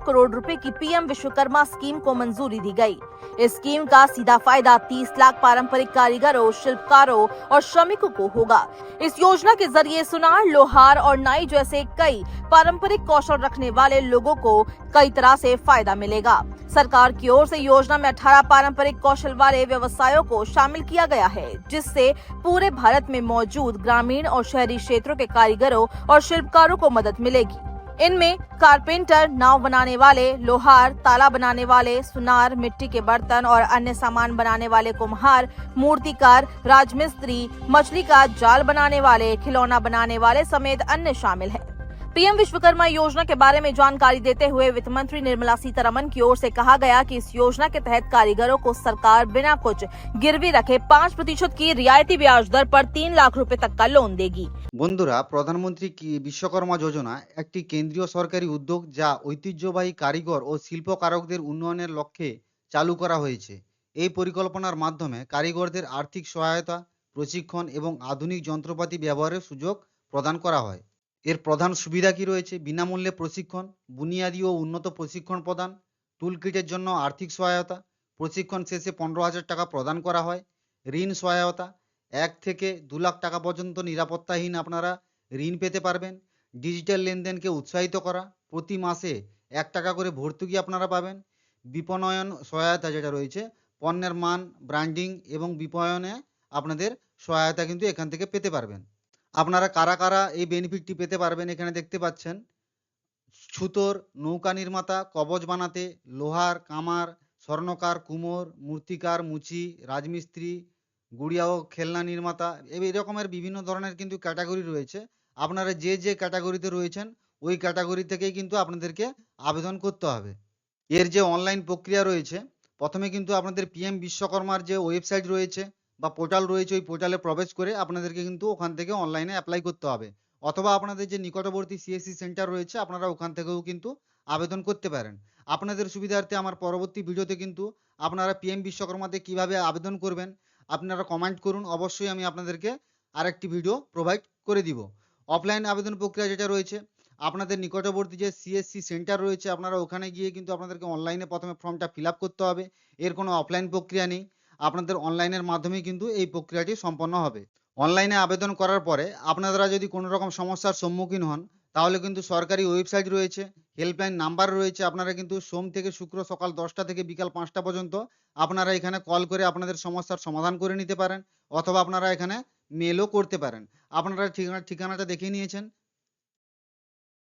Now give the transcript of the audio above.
करोड़ रुपए की PM Vishwakarma scheme को मंजूरी दी गई। इस स्कीम का सीधा फायदा 30 लाख पारंपरिक कारीगरों, शिल्पकारों और श्रमिकों को होगा। इस योजना के जरिए सुनार, लोहार और नाई जैसे कई पारंपरिक कौशल रखने वाले लोगों को कई तरह से फायदा मिलेगा। सरकार की ओर से योजना में 18 पारंपरिक कौशल वाले व्यवसायों को शामिल किया गया है, जिससे पूरे भारत में मौजूद ग्रामीण और शहरी क्षेत्रों के कारीगरों और शिल्पकारों को मदद मिलेगी। इनमें कारपेंटर, नाव बनाने वाले, लोहार, ताला बनाने वाले, सुनार, मिट्टी के बर्तन और अन्य सामान बनाने वाले कुम्हार, मूर्तिकार, राजमिस्त्री, मछली का जाल बनाने वाले, खिलौना बनाने वाले समेत अन्य शामिल हैं। पीएम विश्वकर्मा योजना के बारे में जानकारी देते हुए वित्त मंत्री निर्मला सीतारमण की ओर से कहा गया कि इस योजना के तहत कारीगरों को सरकार बिना कुछ गिरवी रखे 5% की रियायती ब्याज दर पर 3 लाख रुपए तक का लोन देगी। বন্ধুরা, প্রধানমন্ত্রী বিশ্বকর্মা যোজনা একটি কেন্দ্রীয় সরকারি উদ্যোগ যা ঐতিহ্যবাহী কারিগর ও শিল্পকারকদের উন্নয়নের লক্ষ্যে চালু করা হয়েছে। এই পরিকল্পনার মাধ্যমে কারিগরদের আর্থিক সহায়তা, প্রশিক্ষণ এবং আধুনিক যন্ত্রপাতি ব্যবহারের সুযোগ প্রদান করা হয়। এর প্রধান সুবিধা কি রয়েছে? বিনামূল্যে প্রশিক্ষণ, বুনিয়াদী ও উন্নত প্রশিক্ষণ প্রদান, টুলকিটের জন্য আর্থিক সহায়তা, প্রশিক্ষণ শেষে 15,000 টাকা প্রদান করা হয়, ঋণ সহায়তা 1 থেকে 2 লাখ টাকা পর্যন্ত নিরাপত্তাহীন আপনারা ঋণ পেতে পারবেন। ডিজিটাল লেনদেনকে উৎসাহিত করা, প্রতি মাসে 1 টাকা করে ভর্তুকি আপনারা পাবেন। বিপণন সহায়তা যেটা রয়েছে, পণ্যের মান, ব্র্যান্ডিং এবং বিপণনে আপনাদের সহায়তা কিন্তু এখান থেকে পেতে পারবেন। আপনারা কারা কারা এই বেনিফিটটি পেতে পারবেন এখানে দেখতে পাচ্ছেন। ছুতোর, নৌকা নির্মাতা, কবচ বানাতে, লোহার, কামার, স্বর্ণকার, কুমোর, মূর্তিকার, মুচি, রাজমিস্ত্রি, গুড়িয়া ও খেলনা নির্মাতা, এই রকমের বিভিন্ন ধরনের কিন্তু ক্যাটাগরি রয়েছে। আপনারা যে যে ক্যাটাগরিতে রয়েছেন ওই ক্যাটাগরি থেকেই কিন্তু আপনাদেরকে আবেদন করতে হবে। এর যে অনলাইন প্রক্রিয়া রয়েছে, প্রথমে কিন্তু আপনাদের পিএম বিশ্বকর্মার যে ওয়েবসাইট রয়েছে বা পোর্টাল রয়েছে, ওই পোর্টালে প্রবেশ করে আপনাদেরকে কিন্তু ওখান থেকে অনলাইনে অ্যাপ্লাই করতে হবে, অথবা আপনাদের যে নিকটবর্তী সিএসসি সেন্টার রয়েছে আপনারা ওখান থেকেও কিন্তু আবেদন করতে পারেন। আপনাদের সুবিধার্থে আমার পরবর্তী ভিডিওতে কিন্তু আপনারা পিএম বিশ্বকর্মাতে কিভাবে আবেদন করবেন আপনারা কমেন্ট করুন, অবশ্যই আমি আপনাদেরকে আরেকটি ভিডিও প্রোভাইড করে দিব। অফলাইন আবেদন প্রক্রিয়া যেটা রয়েছে, আপনাদের নিকটবর্তী যে সিএসসি সেন্টার রয়েছে আপনারা ওখানে গিয়ে কিন্তু আপনাদেরকে অনলাইনে প্রথমে ফর্মটা ফিল আপ করতে হবে। এর কোনো অফলাইন প্রক্রিয়া নেই, আপনাদের অনলাইনের মাধ্যমেই কিন্তু এই প্রক্রিয়াটি সম্পন্ন হবে। অনলাইনে আবেদন করার পরে আপনারা যদি কোনো রকম সমস্যার সম্মুখীন হন তাহলে কিন্তু সরকারি ওয়েবসাইট রয়েছে, হেল্পলাইন নাম্বার রয়েছে, আপনারা কিন্তু সোম থেকে শুক্র সকাল 10টা থেকে বিকাল 5টা পর্যন্ত আপনারা এখানে কল করে আপনাদের সমস্যার সমাধান করে নিতে পারেন, অথবা আপনারা এখানে মেলও করতে পারেন। আপনারা ঠিকানাটা দেখে নিয়েছেন,